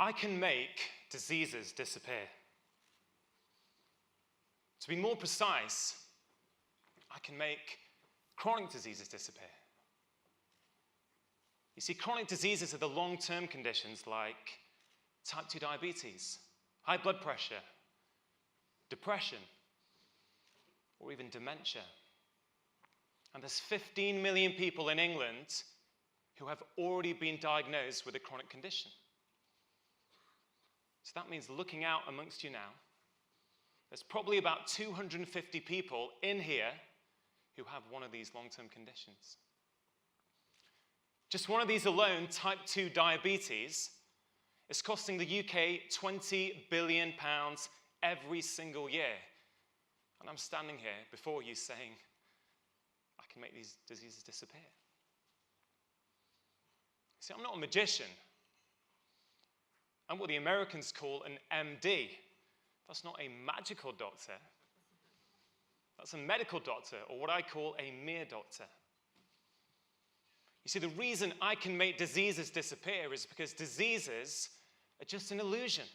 I can make diseases disappear. To be more precise, I can make chronic diseases disappear. You see, chronic diseases are the long-term conditions like type 2 diabetes, high blood pressure, depression, or even dementia. And there's 15 million people in England who have already been diagnosed with a chronic condition. So that means looking out amongst you now, there's probably about 250 people in here who have one of these long-term conditions. Just one of these alone, type 2 diabetes, is costing the UK £20 billion every single year. And I'm standing here before you saying, I can make these diseases disappear. See, I'm not a magician. I'm what the Americans call an MD. That's not a magical doctor. That's a medical doctor, or what I call a mere doctor. You see, the reason I can make diseases disappear is because diseases are just an illusion.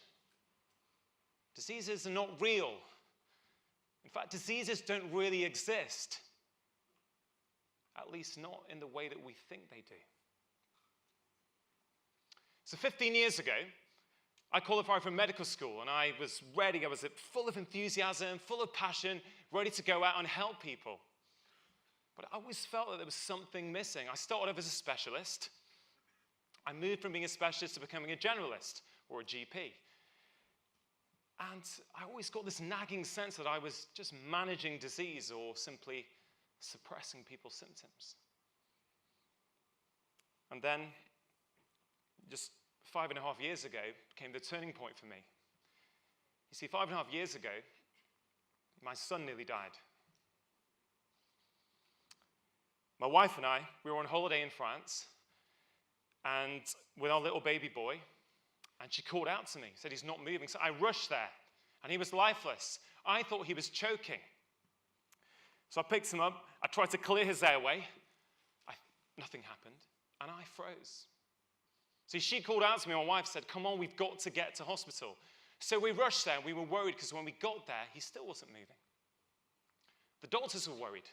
Diseases are not real. In fact, diseases don't really exist. At least not in the way that we think they do. So 15 years ago, I qualified for medical school, and I was ready. I was full of enthusiasm, full of passion, ready to go out and help people. But I always felt that there was something missing. I started off as a specialist. I moved from being a specialist to becoming a generalist, or a GP. And I always got this nagging sense that I was just managing disease or simply suppressing people's symptoms. And then, just 5.5 years ago, came the turning point for me. You see, 5.5 years ago, my son nearly died. My wife and I, we were on holiday in France, and with our little baby boy, and she called out to me, said he's not moving. So I rushed there, and he was lifeless. I thought he was choking. So I picked him up, I tried to clear his airway. Nothing happened, and I froze. See, she called out to me, my wife said, come on, we've got to get to hospital. So we rushed there, and we were worried, because when we got there, he still wasn't moving. The doctors were worried,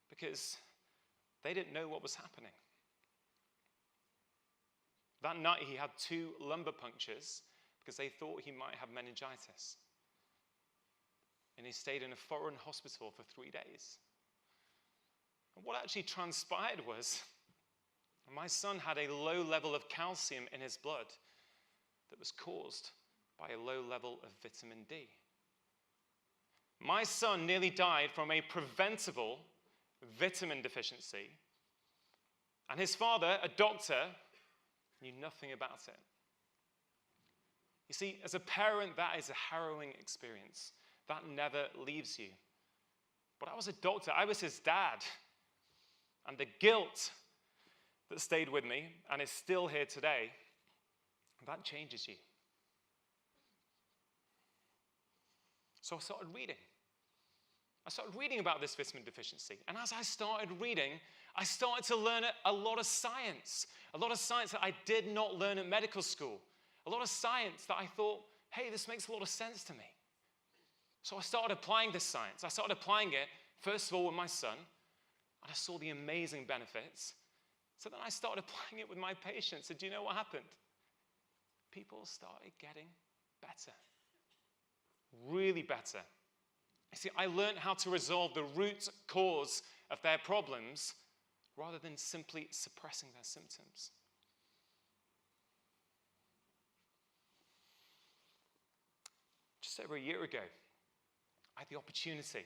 because they didn't know what was happening. That night, he had 2 lumbar punctures because they thought he might have meningitis. And he stayed in a foreign hospital for 3 days. And what actually transpired was my son had a low level of calcium in his blood that was caused by a low level of vitamin D. My son nearly died from a preventable vitamin deficiency, and his father, a doctor, knew nothing about it. You see, as a parent, that is a harrowing experience. That never leaves you. But I was a doctor, I was his dad, and the guilt that stayed with me, and is still here today, that changes you. So I started reading. I started reading about this vitamin deficiency. And as I started reading, I started to learn a lot of science that I did not learn at medical school. A lot of science that I thought, hey, this makes a lot of sense to me. So I started applying this science. I started applying it, first of all, with my son, and I saw the amazing benefits. So then I started applying it with my patients, and do you know what happened? People started getting better. Really better. You see, I learned how to resolve the root cause of their problems rather than simply suppressing their symptoms. Just over a year ago, I had the opportunity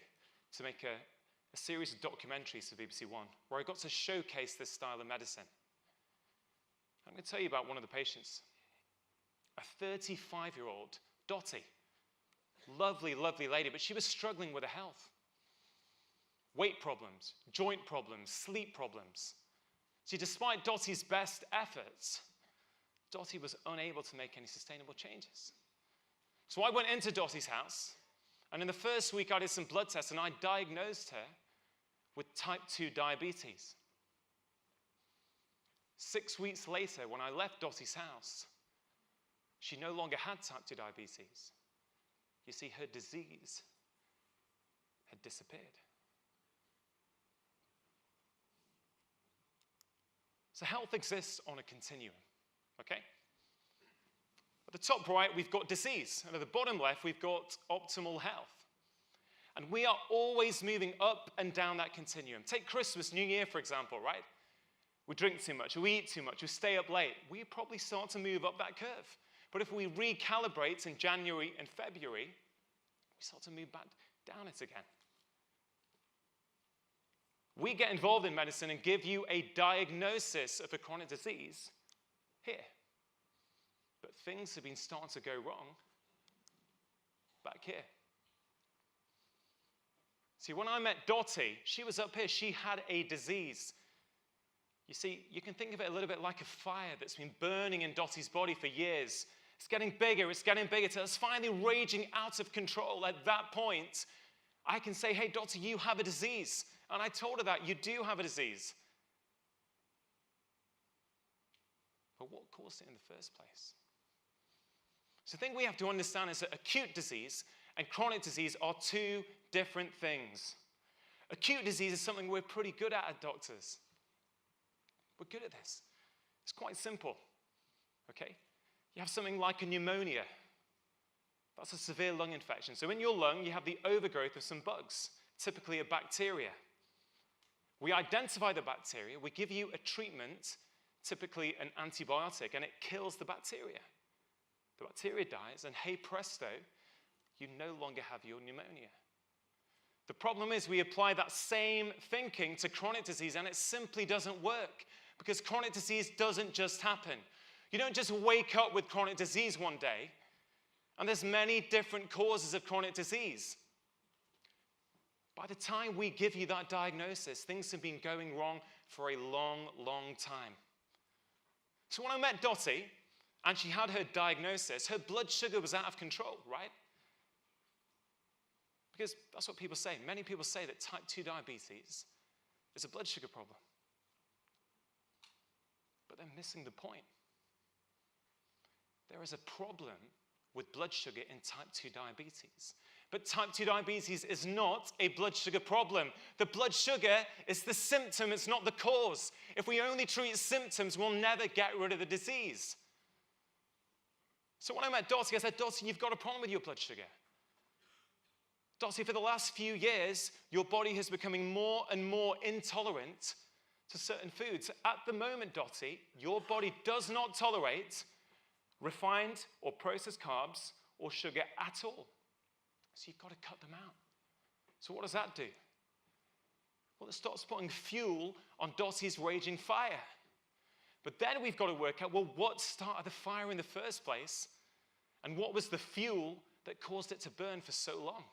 to make a series of documentaries for BBC One where I got to showcase this style of medicine. I'm going to tell you about one of the patients, a 35-year-old Dottie. Lovely, lovely lady, but she was struggling with her health. Weight problems, joint problems, sleep problems. See, despite Dottie's best efforts, Dottie was unable to make any sustainable changes. So I went into Dottie's house, and in the first week I did some blood tests, and I diagnosed her with type 2 diabetes. 6 weeks later, when I left Dottie's house, She no longer had type 2 diabetes. You see, her disease had disappeared. So health exists on a continuum, okay? At the top right, we've got disease. And at the bottom left, we've got optimal health. And we are always moving up and down that continuum. Take Christmas, New Year, for example, right? We drink too much, we eat too much, we stay up late. We probably start to move up that curve. But if we recalibrate in January and February, we start to move back down it again. We get involved in medicine and give you a diagnosis of a chronic disease here. But things have been starting to go wrong back here. See, when I met Dottie, she was up here. She had a disease. You see, you can think of it a little bit like a fire that's been burning in Dottie's body for years. It's getting bigger till it's finally raging out of control. At that point, I can say, hey, Dottie, you have a disease. And I told her that you do have a disease. But what caused it in the first place? So the thing we have to understand is that acute disease and chronic disease are two different things. Acute disease is something we're pretty good at doctors. We're good at this. It's quite simple, okay? You have something like a pneumonia. That's a severe lung infection. So in your lung, you have the overgrowth of some bugs, typically a bacteria. We identify the bacteria, we give you a treatment, typically an antibiotic, and it kills the bacteria. The bacteria dies, and hey presto, you no longer have your pneumonia. The problem is we apply that same thinking to chronic disease, and it simply doesn't work, because chronic disease doesn't just happen. You don't just wake up with chronic disease one day, and there's many different causes of chronic disease. By the time we give you that diagnosis, things have been going wrong for a long, long time. So when I met Dottie, and she had her diagnosis, her blood sugar was out of control, right? Because that's what people say. Many people say that type 2 diabetes is a blood sugar problem. But they're missing the point. There is a problem with blood sugar in type 2 diabetes. But type 2 diabetes is not a blood sugar problem. The blood sugar is the symptom, it's not the cause. If we only treat symptoms, we'll never get rid of the disease. So when I met Dottie, I said, Dottie, you've got a problem with your blood sugar. Dottie, for the last few years, your body has becoming more and more intolerant to certain foods. At the moment, Dottie, your body does not tolerate refined or processed carbs or sugar at all. So you've got to cut them out. So what does that do? Well, it starts putting fuel on Dottie's raging fire. But then we've got to work out, well, what started the fire in the first place? And what was the fuel that caused it to burn for so long?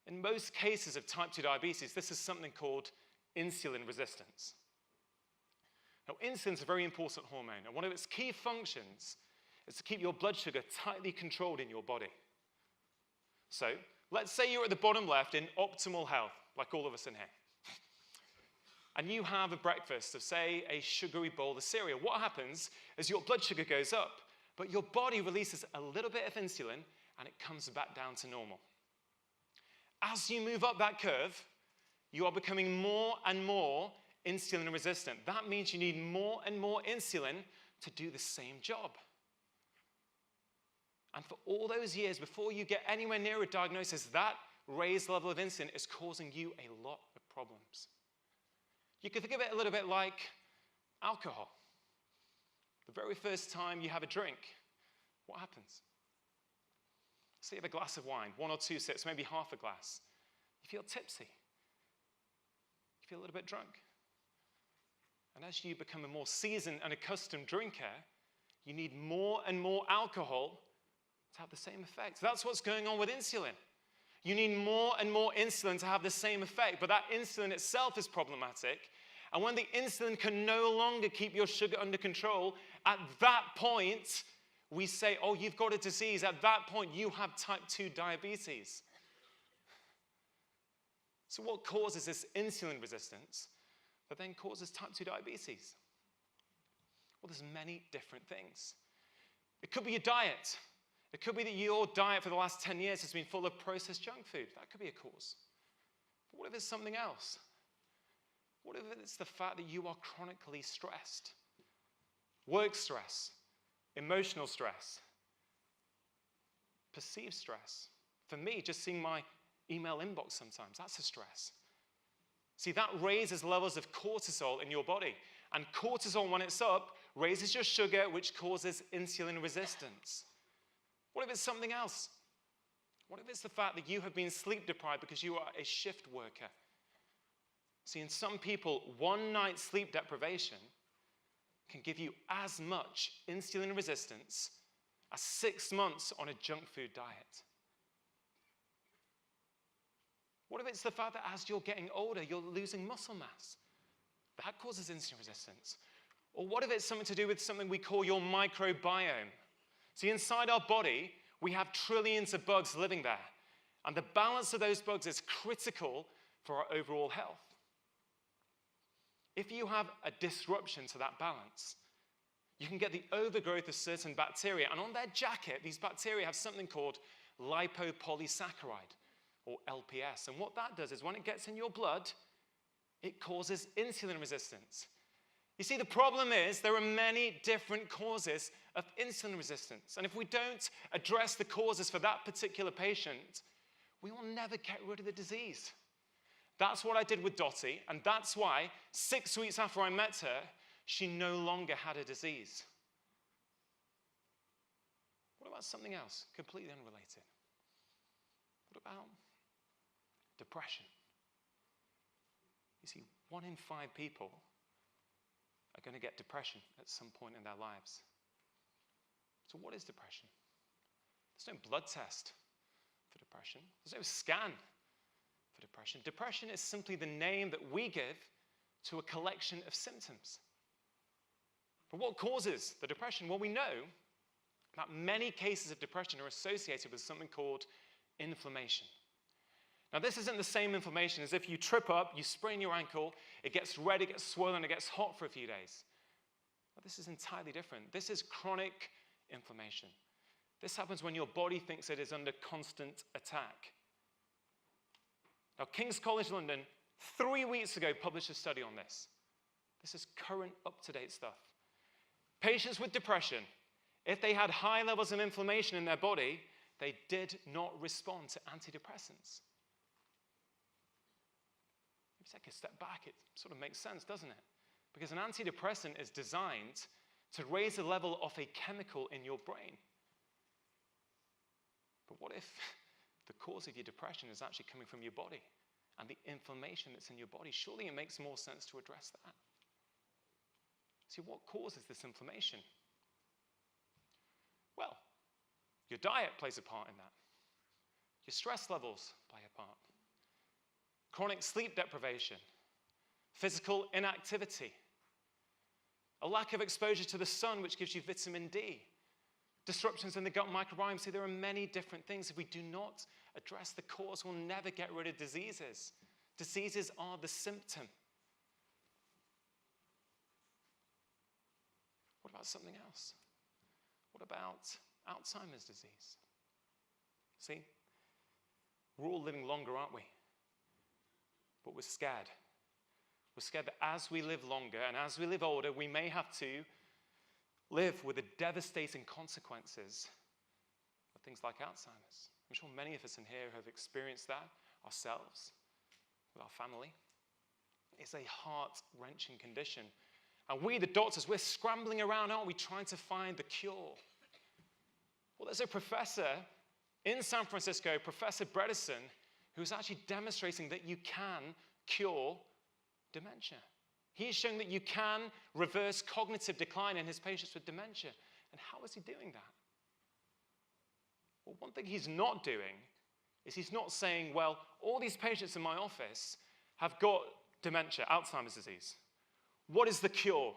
In most cases of type 2 diabetes, this is something called insulin resistance. Now, insulin is a very important hormone, and one of its key functions is to keep your blood sugar tightly controlled in your body. So, let's say you're at the bottom left in optimal health, like all of us in here. And you have a breakfast of, say, a sugary bowl of cereal. What happens is your blood sugar goes up, but your body releases a little bit of insulin, and it comes back down to normal. As you move up that curve, you are becoming more and more insulin resistant. That means you need more and more insulin to do the same job. And for all those years, before you get anywhere near a diagnosis, that raised level of insulin is causing you a lot of problems. You can think of it a little bit like alcohol. The very first time you have a drink, what happens? Say you have a glass of wine, 1 or 2 sips, maybe half a glass. You feel tipsy. You feel a little bit drunk. And as you become a more seasoned and accustomed drinker, you need more and more alcohol to have the same effect. That's what's going on with insulin. You need more and more insulin to have the same effect, but that insulin itself is problematic. And when the insulin can no longer keep your sugar under control, at that point, we say, oh, you've got a disease. At that point, you have type 2 diabetes. So what causes this insulin resistance that then causes type 2 diabetes? Well, there's many different things. It could be your diet. It could be that your diet for the last 10 years has been full of processed junk food. That could be a cause. But what if it's something else? What if it's the fact that you are chronically stressed? Work stress, emotional stress, perceived stress. For me, just seeing my email inbox sometimes, that's a stress. See, that raises levels of cortisol in your body. And cortisol, when it's up, raises your sugar, which causes insulin resistance. What if it's something else? What if it's the fact that you have been sleep deprived because you are a shift worker? See, in some people, one night's sleep deprivation can give you as much insulin resistance as 6 months on a junk food diet. What if it's the fact that as you're getting older, you're losing muscle mass? That causes insulin resistance. Or what if it's something to do with something we call your microbiome? See, inside our body, we have trillions of bugs living there. And the balance of those bugs is critical for our overall health. If you have a disruption to that balance, you can get the overgrowth of certain bacteria. And on their jacket, these bacteria have something called lipopolysaccharide, or LPS. And what that does is when it gets in your blood, it causes insulin resistance. You see, the problem is there are many different causes of insulin resistance. And if we don't address the causes for that particular patient, we will never get rid of the disease. That's what I did with Dottie, and that's why 6 weeks after I met her, she no longer had a disease. What about something else, completely unrelated? What about depression? You see, 1 in 5 people are going to get depression at some point in their lives. So what is depression? There's no blood test for depression. There's no scan for depression. Depression is simply the name that we give to a collection of symptoms. But what causes the depression? Well, we know that many cases of depression are associated with something called inflammation. Now, this isn't the same inflammation as if you trip up, you sprain your ankle, it gets red, it gets swollen, it gets hot for a few days. But this is entirely different. This is chronic inflammation. This happens when your body thinks it is under constant attack. Now, King's College London, 3 weeks ago, published a study on this. This is current, up-to-date stuff. Patients with depression, if they had high levels of inflammation in their body, they did not respond to antidepressants. If you take a step back, it sort of makes sense, doesn't it? Because an antidepressant is designed to raise the level of a chemical in your brain. But what if the cause of your depression is actually coming from your body and the inflammation that's in your body? Surely it makes more sense to address that. See, what causes this inflammation? Well, your diet plays a part in that. Your stress levels play a part. Chronic sleep deprivation, physical inactivity, a lack of exposure to the sun, which gives you vitamin D, disruptions in the gut microbiome. See, there are many different things. If we do not address the cause, we'll never get rid of diseases. Diseases are the symptom. What about something else? What about Alzheimer's disease? See, we're all living longer, aren't we? But we're scared. We're scared that as we live longer and as we live older, we may have to live with the devastating consequences of things like Alzheimer's. I'm sure many of us in here have experienced that ourselves, with our family. It's a heart-wrenching condition. And we, the doctors, we're scrambling around, aren't we, trying to find the cure. Well, there's a professor in San Francisco, Professor Bredesen, who's actually demonstrating that you can cure dementia. He's shown that you can reverse cognitive decline in his patients with dementia. And how is he doing that? Well, one thing he's not doing is he's not saying, well, all these patients in my office have got dementia, Alzheimer's disease. What is the cure?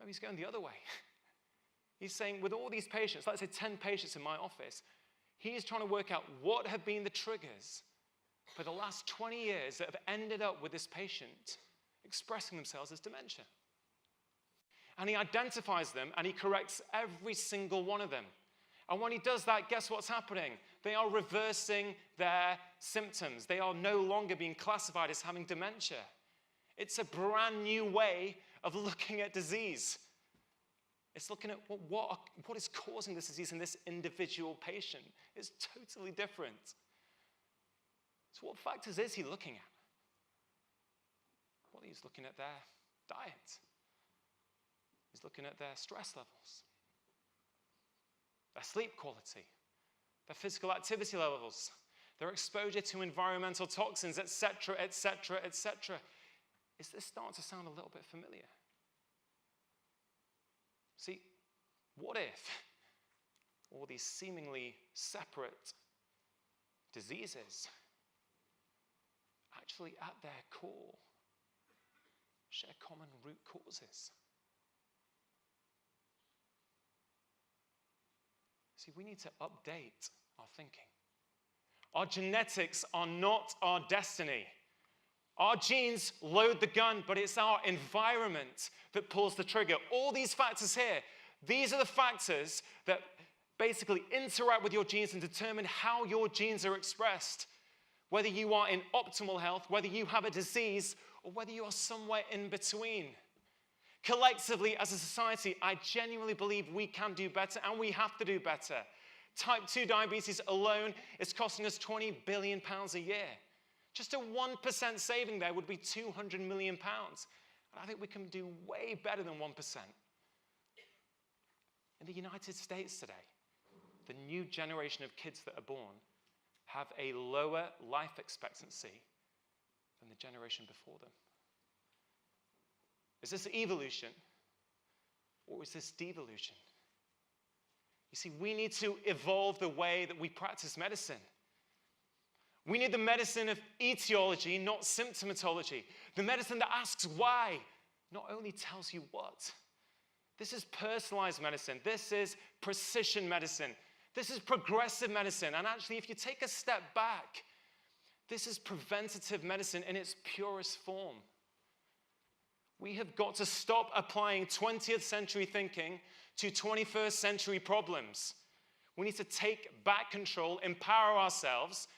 No, he's going the other way. He's saying, with all these patients, let's say 10 patients in my office, he's trying to work out what have been the triggers for the last 20 years that have ended up with this patient expressing themselves as dementia. And he identifies them, and he corrects every single one of them. And when he does that, guess what's happening? They are reversing their symptoms. They are no longer being classified as having dementia. It's a brand new way of looking at disease. It's looking at what is causing this disease in this individual patient. It's totally different. So what factors is he looking at? Well, he's looking at their diet. He's looking at their stress levels, their sleep quality, their physical activity levels, their exposure to environmental toxins, etc., etc., etc. Is this starting to sound a little bit familiar? See, what if all these seemingly separate diseases actually at their core share common root causes? See, we need to update our thinking. Our genetics are not our destiny. Our genes load the gun, but it's our environment that pulls the trigger. All these factors here, these are the factors that basically interact with your genes and determine how your genes are expressed. Whether you are in optimal health, whether you have a disease, or whether you are somewhere in between. Collectively, as a society, I genuinely believe we can do better, and we have to do better. Type 2 diabetes alone is costing us £20 billion a year. Just a 1% saving there would be £200 million. And I think we can do way better than 1%. In the United States today, the new generation of kids that are born have a lower life expectancy than the generation before them. Is this evolution, or is this devolution? You see, we need to evolve the way that we practice medicine. We need the medicine of etiology, not symptomatology. The medicine that asks why, not only tells you what. This is personalized medicine. This is precision medicine. This is progressive medicine. And actually, if you take a step back, this is preventative medicine in its purest form. We have got to stop applying 20th century thinking to 21st century problems. We need to take back control, empower ourselves,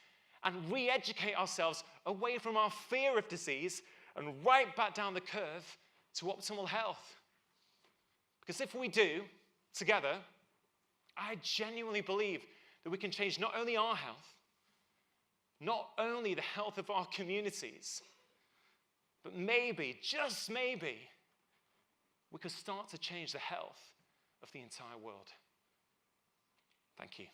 and re-educate ourselves away from our fear of disease and right back down the curve to optimal health. Because if we do, together, I genuinely believe that we can change not only our health, not only the health of our communities, but maybe, just maybe, we could start to change the health of the entire world. Thank you.